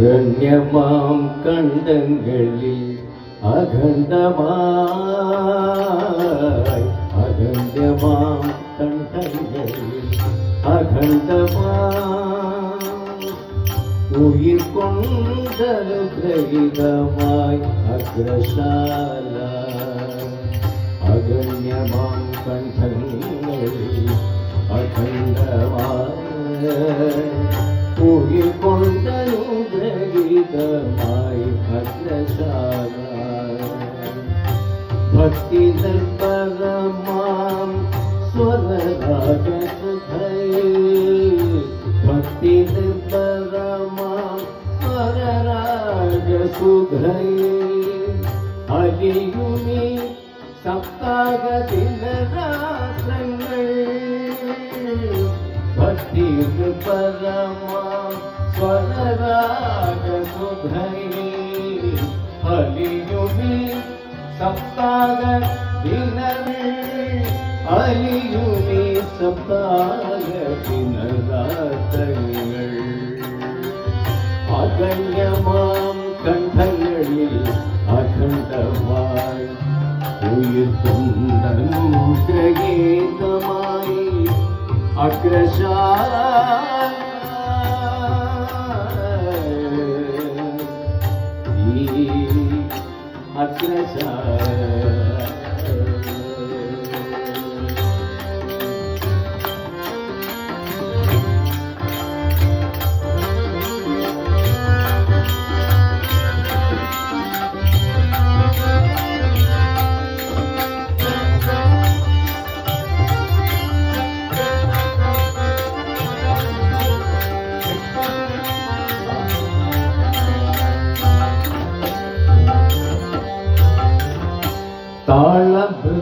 അരണ്യമാം കണ്ടങ്ങളിൽ അഖണ്ഡമായി അരണ്യമാം കണ്ടങ്ങളിൽ അഖണ്ഡമായി ഉയിർ കൊണ്ടനുഗ്രഹീതമായി അഗ്രശാല അഗണ്യമാം കണ്ഠങ്ങളിൽ അഖണ്ഡമായി ഉയിർ കൊണ്ടനുഗ്രഹീതമായി അഗ്രശാല ഭക്തി നിർഭരമാം സ്വരരാജസുധൈ ഭക്തി നിർഭരമാം സ്വരരാജസുധൈ അലിയുമി സപ്താഹ ദിനരാത്രങ്ങൾ ഭക്തി നിർഭരമാം സ്വരരാജസുധൈ അലിയുമി സപ്താഹ ദിനങ്ങൾ അലിയുമി സപ്താഹ ദിനരാത്രങ്ങൾ അഗണ്യമാം കണ്ഠങ്ങളിൽ അഖണ്ഡമായി ഉയിർ കൊണ്ടനുഗ്രഹീതമായി അഗ്രശാല അഗ്രശാല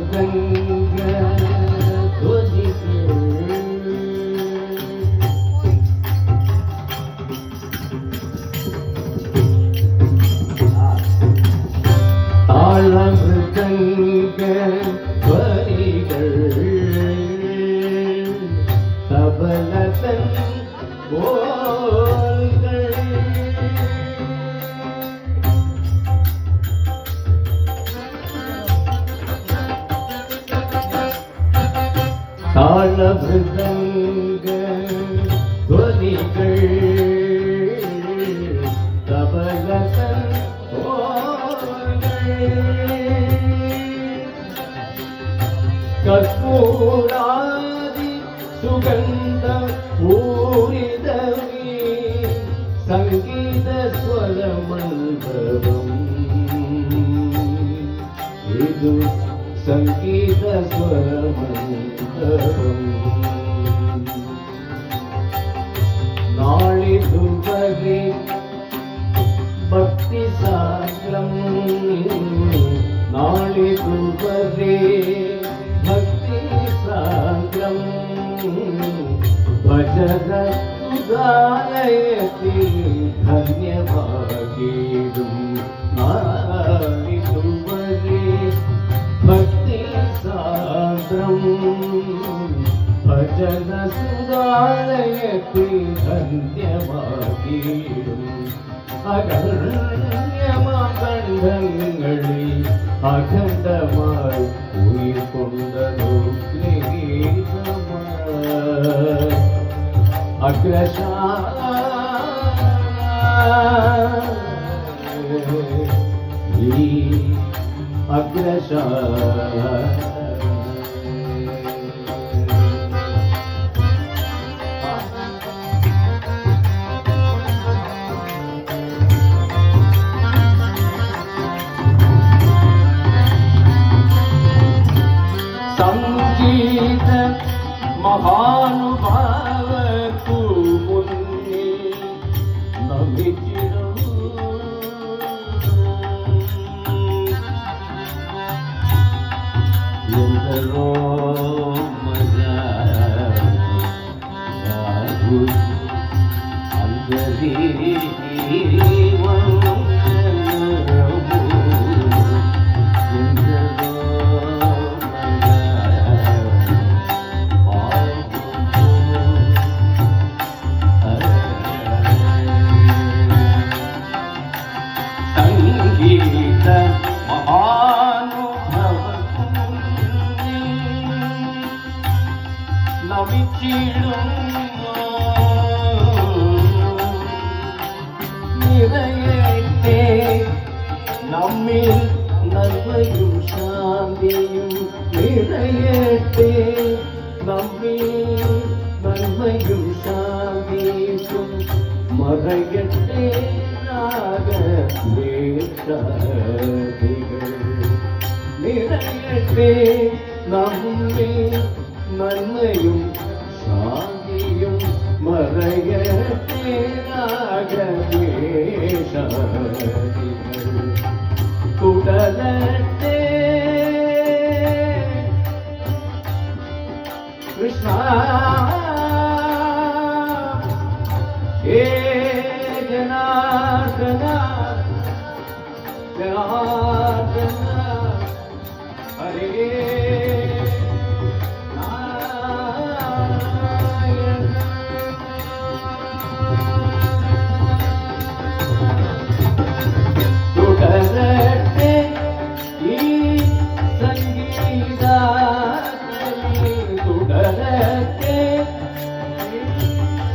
താളമൃദംഗ ധ്വനികൾ താളമൃദംഗ ധ്വനികൾ തബലതൻ താളമൃദംഗ ധ്വനികൾ തബലതൻ കർപ്പൂരാദി സുഗന്ധ പൂരിതമീ സംഗീത സ്വരമണ്ഡപം ഇത് സംഗീത സ്വരമണ്ഡപം നാളിതുവരെ ഭക്തി സാഗ്രം നാളിതുവരെ ഭക്തി സാഗ്രം ഭജന സുധാലയത്തിൽ ധന്യഭാഗീടും നാളിതുവരെ ഭക്തി സാഗ്രം ഭജന സുധാലയത്തിൽ ധന്യഭാഗീടും അഗണ്യമകണ്ഠങ്ങളിൽ അഖണ്ഡമായി ഉയിർ കൊണ്ടനുഗ്രഹീതമായി അഗ്രശാല അഗ്രശാല സംഗീത മഹാനുഭാവക്കു മുന്നിൽ നമിച്ചിടും എന്തോ അന്തരീ நிறையட்டே நம்மில் நன்மையும் சாந்தியும் நிறையட்டே நம்மில் நன்மையும் சாந்தியும் மறையட்டே நாக வேஷாதிகள் நிறையட்டே நம்மில் நன்மையும் சாந்தியும் மறையட்டே நாக வேஷாதிகள் குடலட்டே Krishna, He Janardana, Janardana, Hare Narayana.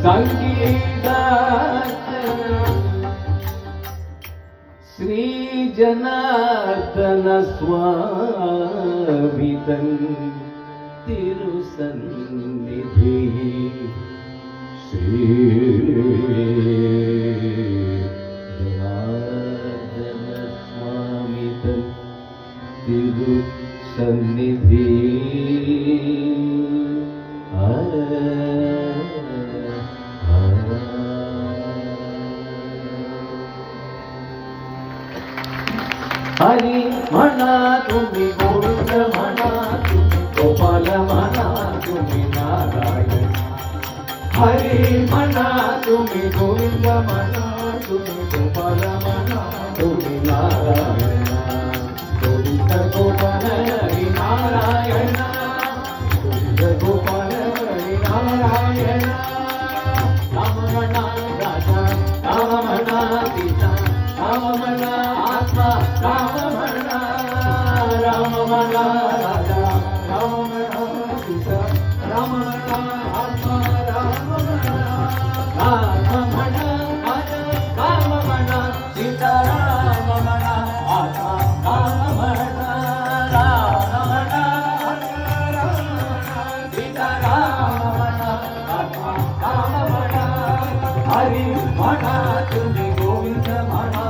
ಸಂಗೀತ ಶ್ರೀ ಜನಾರ್ದನ ಸ್ವಾಮಿ ತನ್ ತಿರುಸನ್ನಿಧಿ ಶ್ರೀ ಜನಾರ್ದನ ಸ್ವಾಮಿ ತನ್ ತಿರುಸನ್ನಿಧಿ हरि मना तुम्हें गोविंद मना तुम्हें गोपाल मना तुम्हें नारायण हरि मना तुम्हें गोविंद मना तुम्हें गोपाल मना तुम्हें नारायण गोविंद गोपाल हरि नारायण गोविंद गोपाल हरि नारायण राम मना राजा राम मना पिता राम मना आत्मा राम मना राजा राम मना पिता राम मना आत्मा राम मना राजा राम मना सीता राम मना आत्मा राम मना सीता राम मना आत्मा राम मना हरि मना तुम्हें गोविंद मना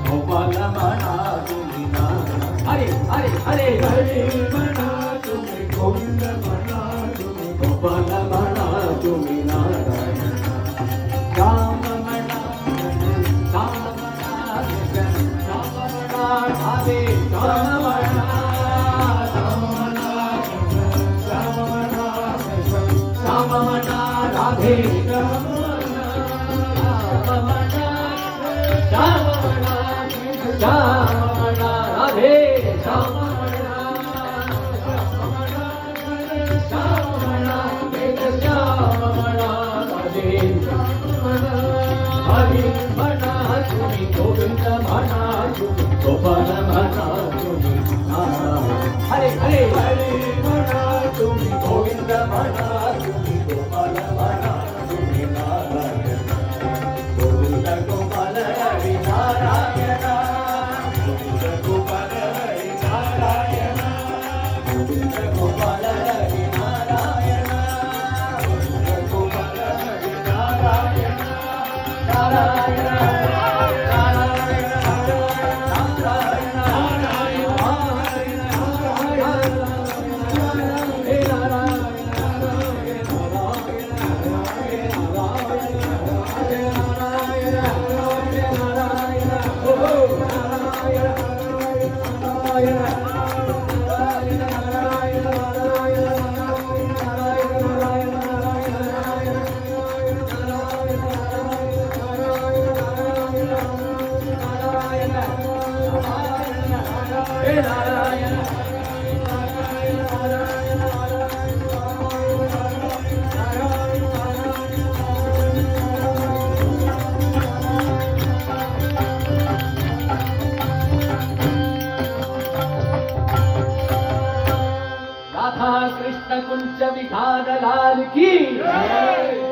गोपाल मना तुम्हें नारायण हरे हरे हरे हरे मना तुम्हें गोविंद मना तुम्हें गोपाल मना तुम्हें नारायण राम मना राम मना राम मना राधे राम मना राम मना राम मना राम मना राधे राम मना राम मना राम मना राधे राम मना राम मना राम मना राधे हरि मना तुम्हें गोविंद मना तुम्हें गोपाल मना तुम्हें हरे हरे हरे मना तुम्हें गोविंद मना तुम्हें गोपाल मना तुम्हें नारायण गोविंद गोपाल हरि नारायण गोविंद गोपाल हरि नारायण गोविंद गोपाल हरि नारायण गोविंद गोपाल हरि नारायण नारायण कुंच विधान लाल की